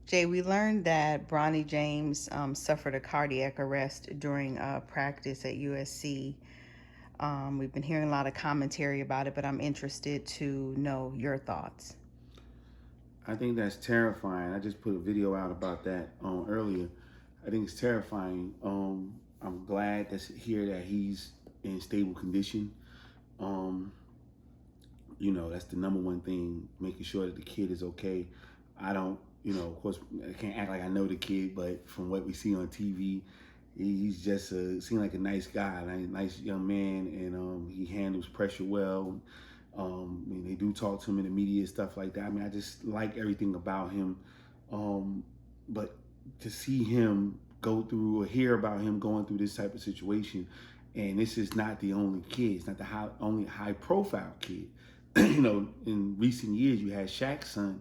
Jay, we learned that Bronny James suffered a cardiac arrest during practice at USC. We've been hearing a lot of commentary about it, but I'm interested to know your thoughts. I think that's terrifying. I just put a video out about that earlier. I think it's terrifying. I'm glad to hear that he's in stable condition. Um, that's the number one thing, making sure that the kid is okay. I don't, of course, I can't act like I know the kid, but from what we see on TV, he's just seemed like a nice guy, nice young man, and he handles pressure well. They do talk to him in the media and stuff like that. I mean, I just like everything about him. Um, but to see him go through or hear about him going through this type of situation, and this is not the only kid. It's not the only high-profile kid. In recent years, you had Shaq's son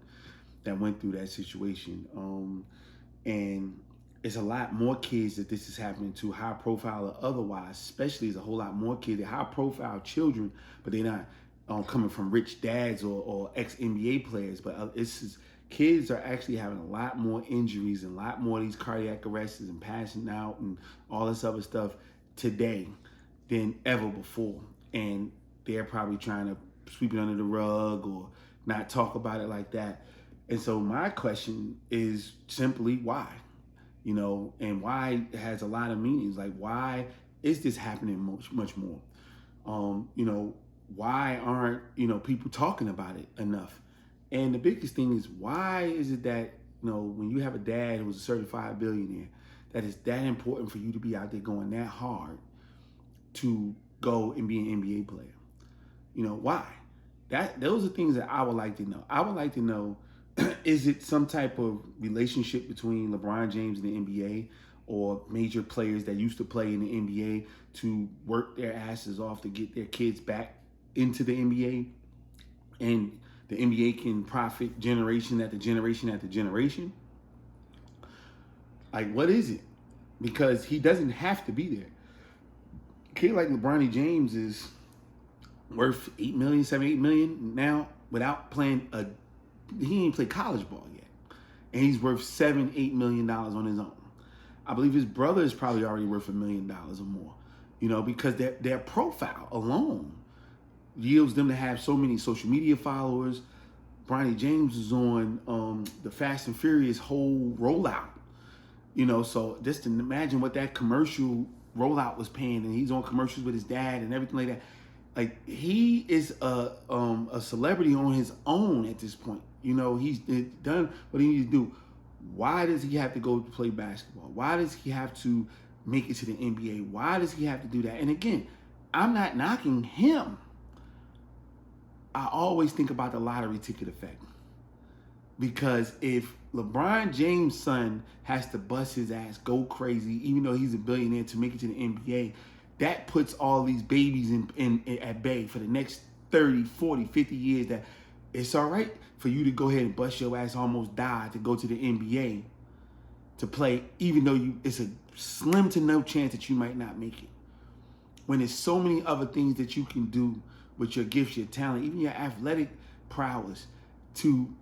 that went through that situation, and it's a lot more kids that this is happening to, high profile or otherwise. Especially, there's a whole lot more kids, they're high profile children, but they're not coming from rich dads or ex NBA players. But kids are actually having a lot more injuries and a lot more of these cardiac arrests and passing out and all this other stuff today than ever before. And they're probably trying to sweep it under the rug or not talk about it like that. And so my question is simply why? And why has a lot of meanings. Like, why is this happening much more? Why aren't, people talking about it enough? And the biggest thing is, why is it that, when you have a dad who's a certified billionaire, that is that important for you to be out there going that hard to go and be an NBA player? Why? Those are things that I would like to know. I would like to know, is it some type of relationship between LeBron James and the NBA, or major players that used to play in the NBA to work their asses off to get their kids back into the NBA, and the NBA can profit generation after generation after generation? Like, what is it? Because he doesn't have to be there. A kid like LeBron James is worth 8 million, 7, 8 million now without playing a. He ain't played college ball yet, and he's worth $7, 8 million on his own. I believe his brother is probably already worth $1 million or more. Because their profile alone yields them to have so many social media followers. Bronny James is on the Fast and Furious whole rollout. So just to imagine what that commercial rollout was paying, and he's on commercials with his dad and everything like that. Like, he is a celebrity on his own at this point. He's done what he needs to do. Why does he have to go to play basketball? Why does he have to make it to the NBA? Why does he have to do that? And again, I'm not knocking him. I always think about the lottery ticket effect. Because if LeBron James' son has to bust his ass, go crazy, even though he's a billionaire, to make it to the NBA, that puts all these babies in at bay for the next 30, 40, 50 years, that it's all right for you to go ahead and bust your ass, almost die, to go to the NBA to play, even though it's a slim to no chance that you might not make it. When there's so many other things that you can do with your gifts, your talent, even your athletic prowess, to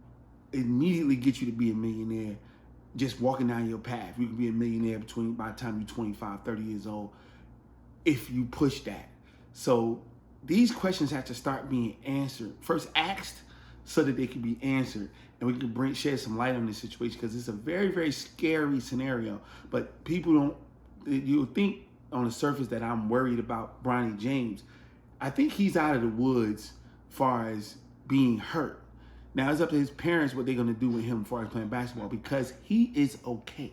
immediately get you to be a millionaire just walking down your path. You can be a millionaire by the time you're 25, 30 years old, if you push that. So these questions have to start being answered. First asked, so that they can be answered. And we can shed some light on this situation, because it's a very, very scary scenario. But people don't, you think on the surface that I'm worried about Bronny James. I think he's out of the woods as far as being hurt. Now it's up to his parents what they're going to do with him as far as playing basketball, because he is okay.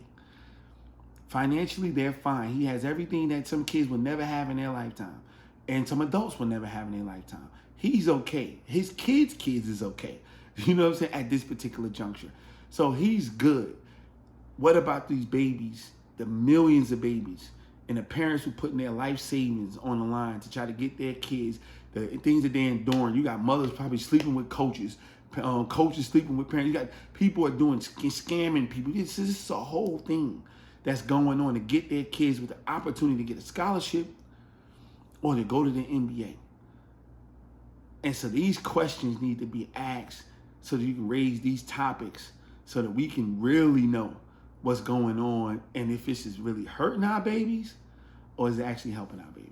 Financially, they're fine. He has everything that some kids will never have in their lifetime, and some adults will never have in their lifetime. He's okay. His kids' kids is okay. You know what I'm saying? At this particular juncture. So he's good. What about these babies, the millions of babies, and the parents who putting their life savings on the line to try to get their kids, the things that they're enduring? You got mothers probably sleeping with coaches, coaches sleeping with parents. You got people are doing scamming people. This is a whole thing that's going on to get their kids with the opportunity to get a scholarship or to go to the NBA. And so these questions need to be asked so that you can raise these topics so that we can really know what's going on and if this is really hurting our babies or is it actually helping our babies.